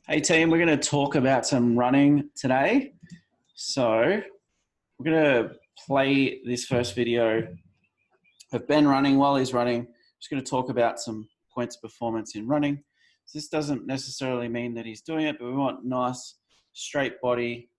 Hey team, we're going to talk about some running today. So we're going to play this first video of Ben running while he's running. Just going to talk about some points of performance in running. So this doesn't necessarily mean that he's doing it, but we want nice straight body.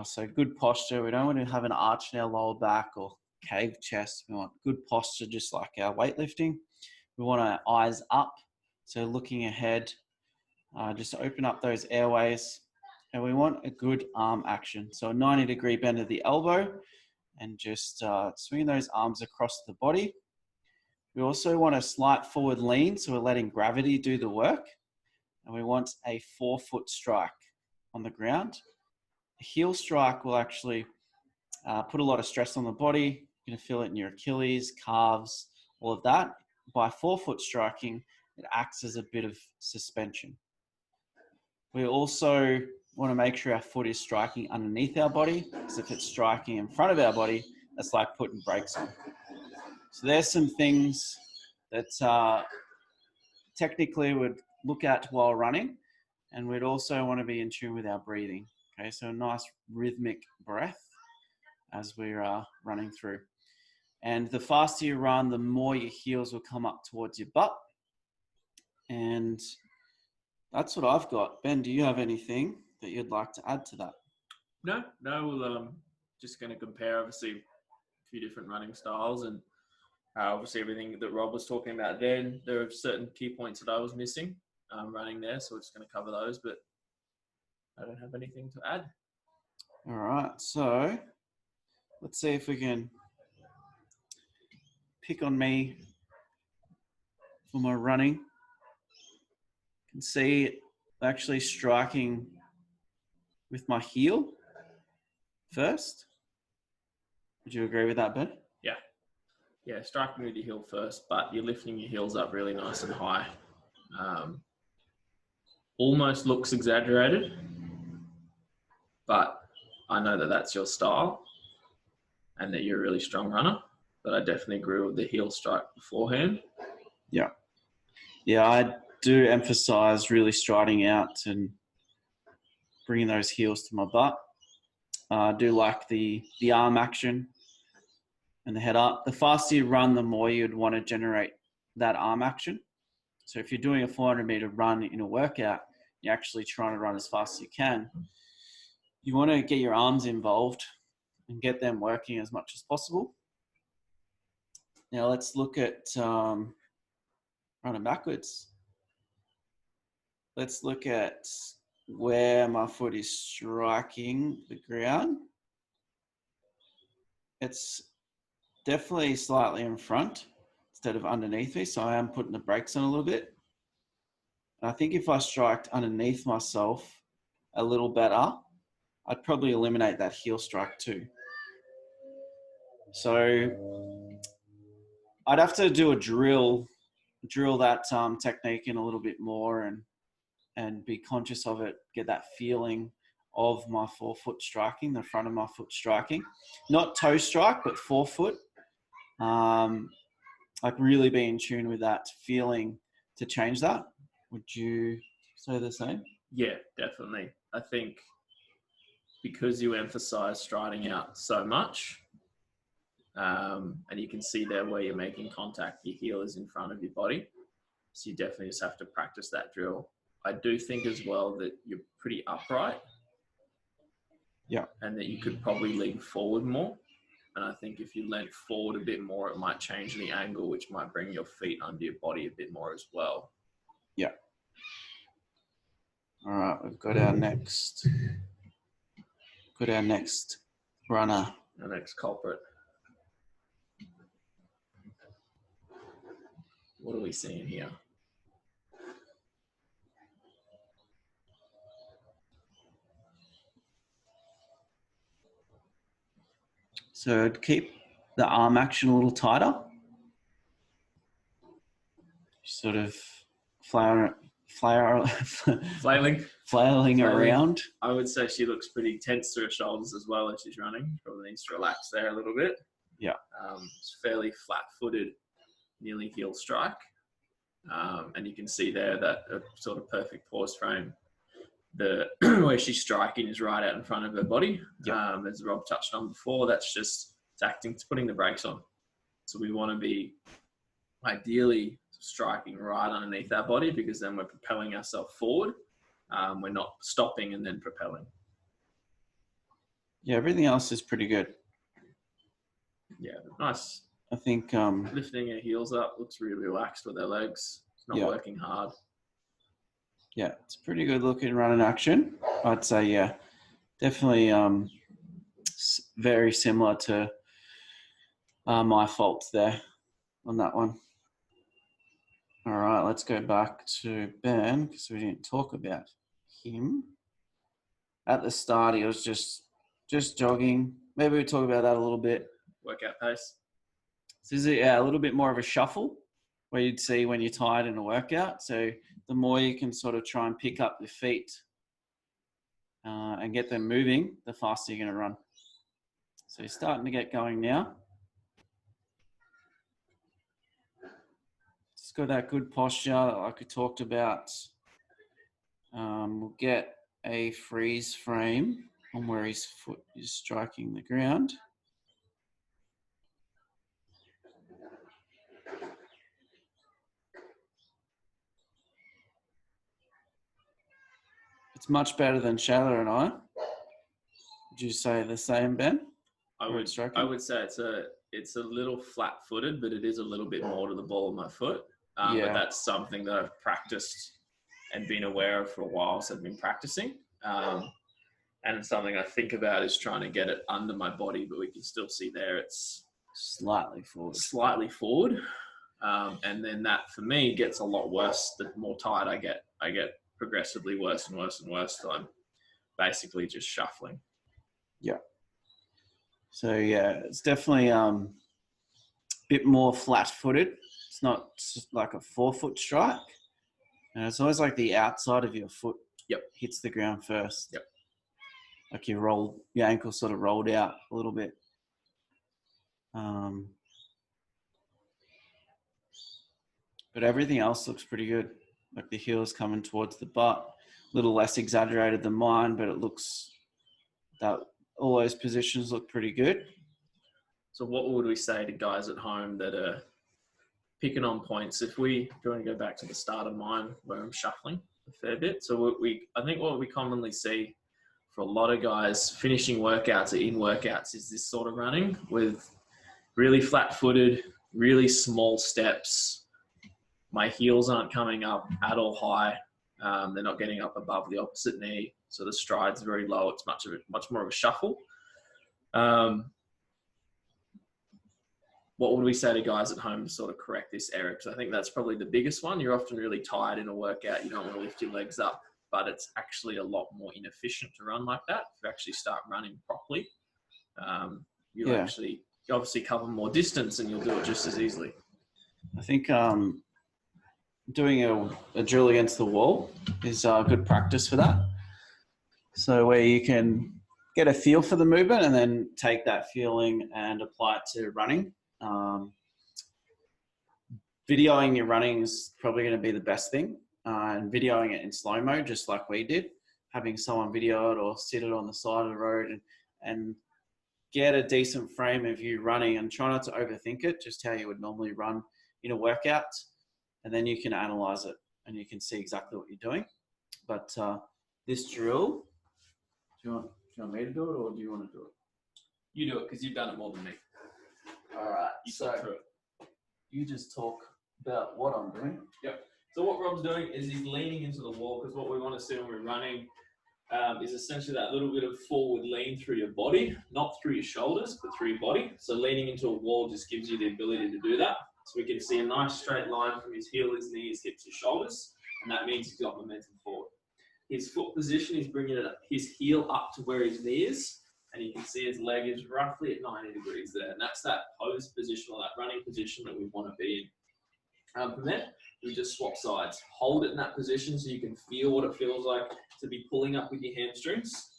So good posture. We don't want to have an arch in our lower back or cave chest. We want good posture, just like our weightlifting. We want our eyes up, so looking ahead. Just open up those airways, and we want a good arm action. So a 90-degree bend of the elbow, and just swinging those arms across the body. We also want a slight forward lean, so we're letting gravity do the work. And we want a 4-foot strike on the ground. A heel strike will actually put a lot of stress on the body. You're going to feel it in your Achilles, calves, all of that. By 4-foot striking, it acts as a bit of suspension. We also want to make sure our foot is striking underneath our body, because if it's striking in front of our body, that's like putting brakes on. So there's some things that technically we'd look at while running, and we'd also want to be in tune with our breathing. Okay, so a nice rhythmic breath as we're running through. And the faster you run, the more your heels will come up towards your butt. And that's what I've got. Ben, do you have anything that you'd like to add to that? No, we'll just going to compare obviously a few different running styles, and obviously everything that Rob was talking about then. There are certain key points that I was missing running there, so we're just going to cover those, but I don't have anything to add. All right, so let's see if we can pick on me for my running. You can see actually striking with my heel first. Would you agree with that, Ben? Yeah, striking with your heel first, but you're lifting your heels up really nice and high. Almost looks exaggerated, but I know that that's your style and that you're a really strong runner, but I definitely agree with the heel strike beforehand. Yeah, I do emphasize really striding out and bringing those heels to my butt. I do like the arm action and the head up. The faster you run, the more you'd want to generate that arm action. So if you're doing a 400-meter run in a workout, you're actually trying to run as fast as you can. You want to get your arms involved and get them working as much as possible. Now let's look at running backwards. Let's look at where my foot is striking the ground. It's definitely slightly in front instead of underneath me, so I am putting the brakes on a little bit. And I think if I striked underneath myself a little better, I'd probably eliminate that heel strike too. So I'd have to do a drill that technique in a little bit more and be conscious of it, get that feeling of my 4-foot striking, the front of my foot striking. Not toe strike, but 4-foot. Like really be in tune with that feeling to change that. Would you say the same? Yeah, definitely. I think because you emphasize striding out so much, and you can see there where you're making contact, your heel is in front of your body. So you definitely just have to practice that drill. I do think as well that you're pretty upright. Yeah. And that you could probably lean forward more. And I think if you lean forward a bit more, it might change the angle, which might bring your feet under your body a bit more as well. Yeah. All right, we've got our next runner. Our next culprit. What are we seeing here? So keep the arm action a little tighter. Sort of flailing around. I would say she looks pretty tense to her shoulders as well as she's running. Probably needs to relax there a little bit. Yeah. It's fairly flat-footed, nearly heel strike. And you can see there that a sort of perfect pause frame the where she's striking is right out in front of her body. Yep. As Rob touched on before, that's just it's putting the brakes on. So we want to be ideally striking right underneath our body, because then we're propelling ourselves forward. We're not stopping and then propelling. Yeah, everything else is pretty good. Yeah, nice. I think Lifting her heels up, looks really relaxed with her legs. It's not working hard. Yeah, it's a pretty good looking running action. I'd say, yeah, definitely very similar to my faults there on that one. All right, let's go back to Ben, because we didn't talk about him. At the start, he was just jogging. Maybe we talk about that a little bit. Workout pace. This is a little bit more of a shuffle, where you'd see when you're tired in a workout. So the more you can sort of try and pick up your feet and get them moving, the faster you're going to run. So you're starting to get going now. Just got that good posture like we talked about. We'll get a freeze frame on where his foot is striking the ground. It's much better than Shayla and I. Would you say the same, Ben? I would say it's a little flat-footed, but it is a little bit more to the ball of my foot. But that's something that I've practiced and been aware of for a while, so I've been practicing. And something I think about is trying to get it under my body, but we can still see there it's slightly forward. And then that, for me, gets a lot worse the more tired I get. I get progressively worse and worse and worse. So I'm basically just shuffling. Yeah. So yeah, it's definitely a bit more flat-footed. It's not like a forefoot strike. And it's always like the outside of your foot hits the ground first. Yep. Like your ankle sort of rolled out a little bit. But everything else looks pretty good. Like the heel's coming towards the butt, a little less exaggerated than mine, but it looks that all those positions look pretty good. So what would we say to guys at home that are picking on points? If we do want to go back to the start of mine where I'm shuffling a fair bit. So I think what we commonly see for a lot of guys finishing workouts or in workouts is this sort of running with really flat-footed, really small steps. My heels aren't coming up at all high. They're not getting up above the opposite knee. So the stride's very low. It's much more of a shuffle. What would we say to guys at home to sort of correct this error? Because I think that's probably the biggest one. You're often really tired in a workout. You don't want to lift your legs up, but it's actually a lot more inefficient to run like that. If you actually start running properly, you'll obviously cover more distance and you'll do it just as easily. I think doing a drill against the wall is good practice for that. So where you can get a feel for the movement and then take that feeling and apply it to running. Videoing your running is probably going to be the best thing, and videoing it in slow-mo, just like we did, having someone video it or sit it on the side of the road and get a decent frame of you running, and try not to overthink it, just how you would normally run in a workout. And then you can analyze it and you can see exactly what you're doing. But this drill, do you want me to do it or do you want to do it? You do it because you've done it more than me. All right. You talk through it. You just talk about what I'm doing. Yep. So what Rob's doing is he's leaning into the wall, because what we want to see when we're running is essentially that little bit of forward lean through your body, not through your shoulders, but through your body. So leaning into a wall just gives you the ability to do that. So we can see a nice straight line from his heel, his knees, hips, his shoulders, and that means he's got momentum forward. His foot position is bringing his heel up to where his knee is, and you can see his leg is roughly at 90 degrees there, and that's that pose position or that running position that we want to be in. From there, we just swap sides. Hold it in that position so you can feel what it feels like to be pulling up with your hamstrings,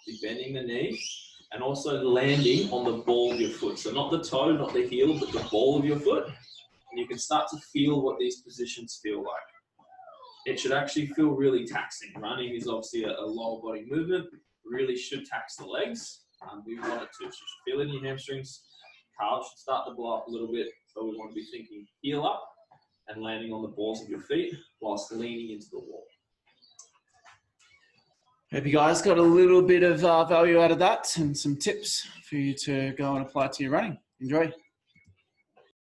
be bending the knee, and also landing on the ball of your foot. So not the toe, not the heel, but the ball of your foot. And you can start to feel what these positions feel like. it should actually feel really taxing. Running is obviously a lower body movement, really should tax the legs. We want it to just feel in your hamstrings. Calves should start to blow up a little bit, so we want to be thinking heel up and landing on the balls of your feet whilst leaning into the wall. Hope you guys got a little bit of value out of that and some tips for you to go and apply to your running. Enjoy.